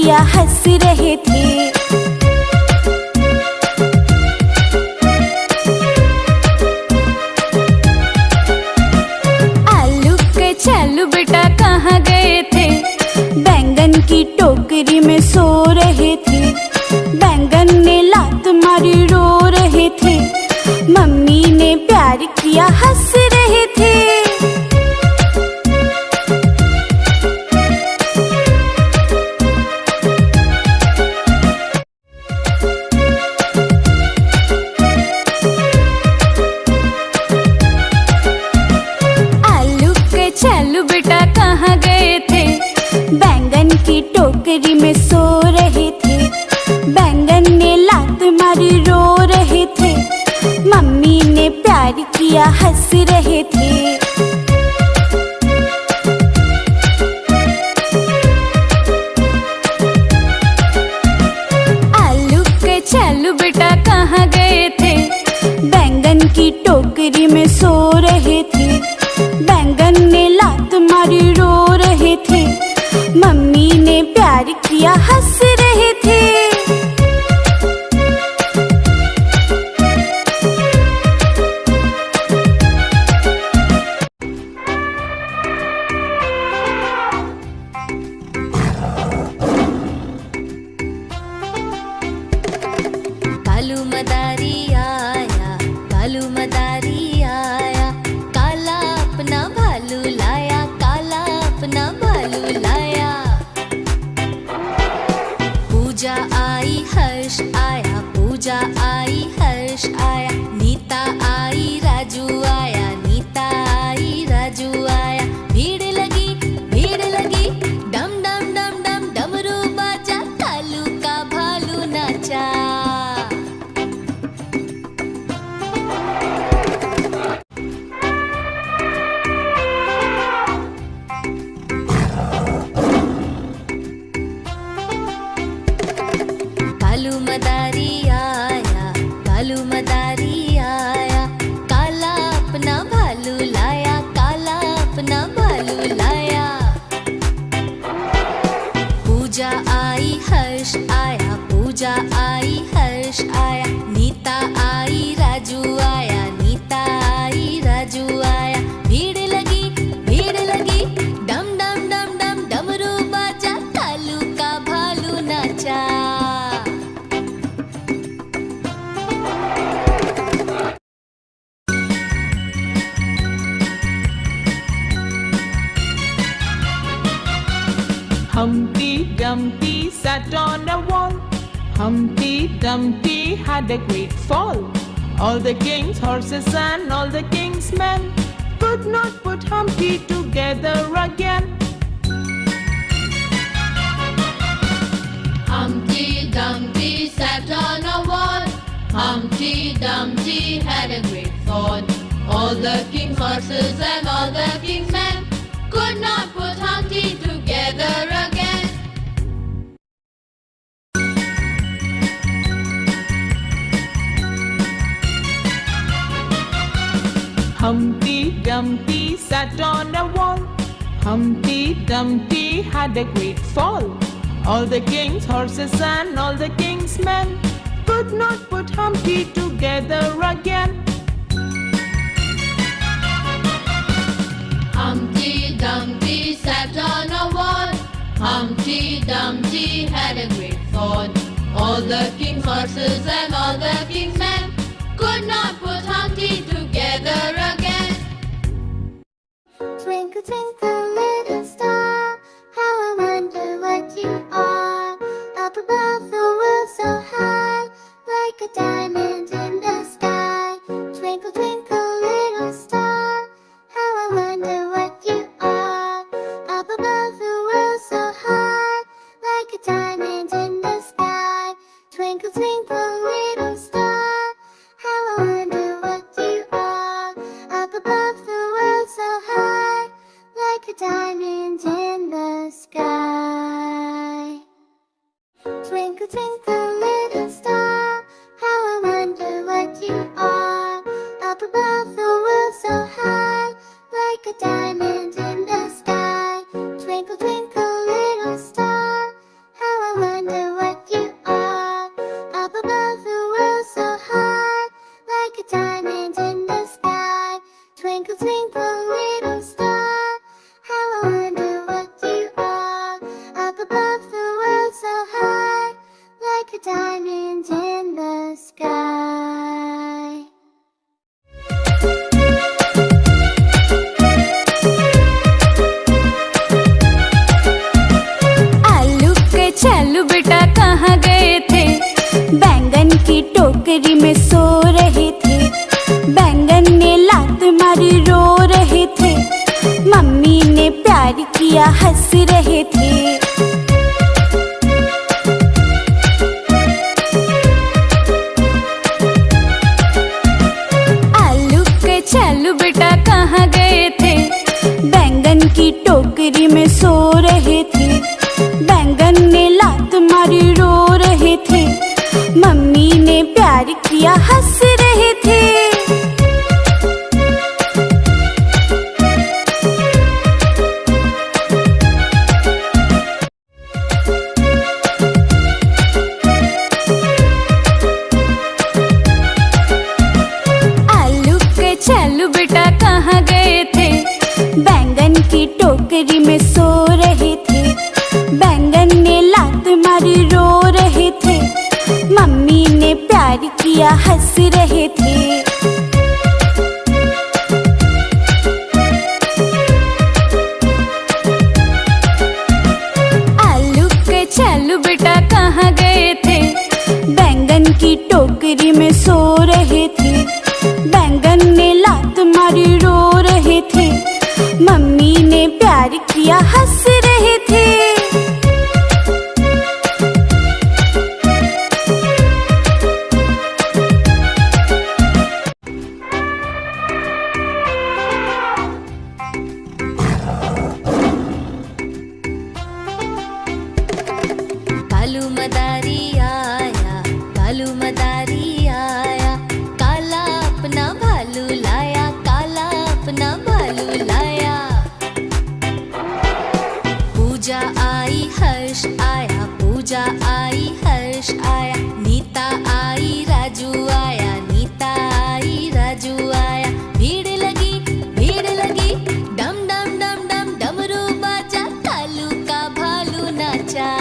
किया हंस रहे थे। आलू के चालू बेटा कहाँ गए थे? बैंगन की टोकरी में सो रहे थे। बैंगन ने लात मारी रो रहे थे। मम्मी ने प्यार किया हंस रहे थे। आलू के चालू बेटा कहाँ गए थे? बैंगन की टोकरी में सो रहे थे। बैंगन ने लात मारी रो रहे थे। मम्मी ने प्यार किया हंस रहे थे। आलू के चालू बेटा कहाँ गए थे? बैंगन की टोकरी में सो रहे थे। बैंगन ने लात मारी रो रहे थे। मम्मी ने प्यार किया हंस रहे थे। कालू मदारी आया, कालू मदारी आया, काला अपना भालू लाया, काला अपना भालू लाया। पूजा आई हर्ष आया, पूजा आई हर्ष आया, नीता आई राजू आया, नीता आई राजू आया। भीड़ लगी डम डम डम डम डमरू बाजा, कालू का भालू नाचा। कालू मदारी आया, कालू मदारी आया, काला अपना भालू लाया, काला अपना भालू लाया। पूजा आई हर्ष आया, पूजा आई हर्ष आया, नीता आई राजू आया, नीता आई राजू आया। भीड़ लगी डम डम डम डम डमरू बाजा, कालू का भालू नाचा। Humpty Dumpty sat on a wall. Humpty Dumpty had a great fall. All the king's horses and all the king's men could not put Humpty together again. Humpty Dumpty sat on a wall. Humpty Dumpty had a great fall. All the king's horses and all the king's men could not put Humpty together again. Humpty Dumpty sat on a wall. Humpty Dumpty had a great fall. All the king's horses and all the king's men could not put Humpty together again. Humpty Dumpty sat on a wall. Humpty Dumpty had a great fall. All the king's horses and all the king's men could not put Humpty together again. Twinkle, twinkle, little star, how I wonder what you are. Up above the world so high, like a diamond in the sky. Twinkle, twinkle, little star, how I wonder what you are. Up above the world so high, like a diamond in the sky. Twinkle, twinkle, little star, how I wonder what you are. Up above the world so high, like a diamond in the sky. Twinkle, twinkle, little star, how I wonder what you are. Up above the world so high, like a diamond in the sky. Twinkle, twinkle, little star, how I टोकरी में सो रहे थे। बैंगन ने लात मारी रो रहे थे। मम्मी ने प्यार किया हंस रहे थे। आलू के चालू बेटा कहाँ गए थे? बैंगन की टोकरी में सो रहे थे। बैंगन ने लात मारी रो रहे थे। मम्मी ने प्यार किया हंस रहे थे। आलू के चालू बेटा कहाँ गए थे? बैंगन की टोकरी में सो रहे थे। बैंगन ने लात मारी रो रहे थे। मम्मी ने प्यार किया हंस रहे थे। आलू के चालू बेटा कहाँ गए थे? बैंगन की टोकरी में सो रहे थे। बैंगन ने लात मारी रो रहे थे। मम्मी ने प्यार किया हंस रहे थे। कालू मदारी आया, कालू मदारी आया, काला अपना भालू लाया, काला अपना भालू लाया। पूजा आई हर्ष आया, पूजा आई हर्ष आया, नीता आई राजू आया, नीता आई राजू आया। भीड़ लगी डम डम डम डम डमरू बाजा, कालू का भालू नाचा।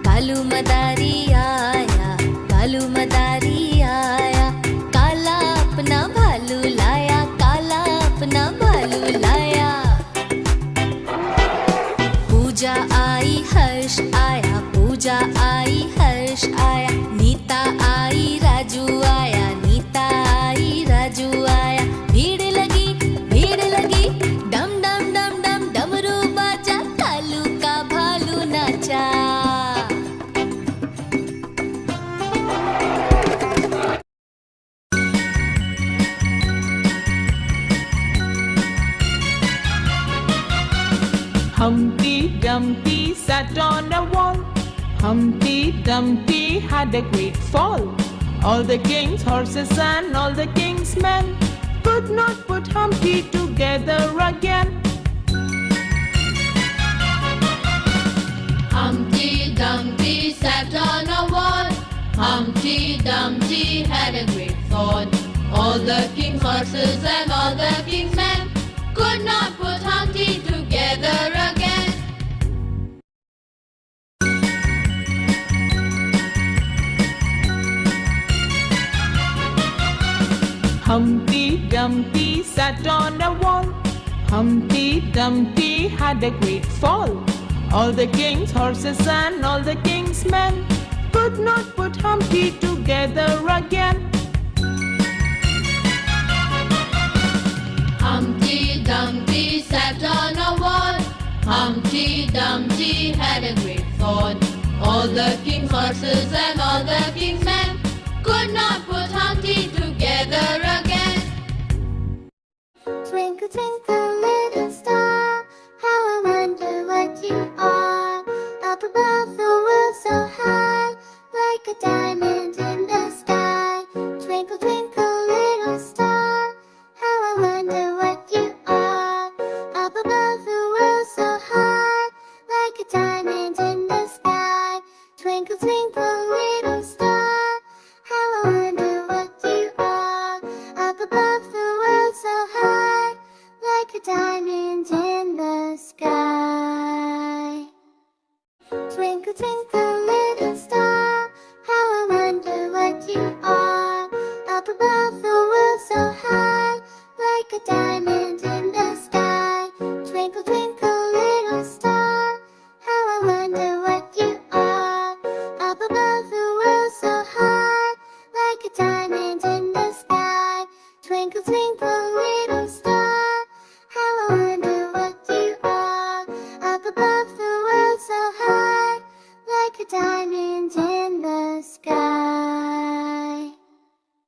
कालू मदारी आया, कालू मदारी आया, काला अपना भालू लाया, काला अपना भालू लाया। पूजा आई हर्ष आया, पूजा आई हर्ष आया, नीता आई राजू आया, नीता आई राजू आया। भीड़ लगी डम डम डम डम डमरू बाजा, कालू का भालू नाचा। Humpty Dumpty sat on a wall. Humpty Dumpty had a great fall. All the king's horses and all the king's men could not put Humpty together again. Humpty Dumpty sat on a wall. Humpty Dumpty had a great fall. All the king's horses and all the king's men could not put Humpty together again. Humpty Dumpty sat on a wall. Humpty Dumpty had a great fall. All the king's horses and all the king's men could not put Humpty together again. Humpty Dumpty sat on a wall. Humpty Dumpty had a great fall. All the king's horses and all the king's men could not put Humpty together again. Twinkle, twinkle,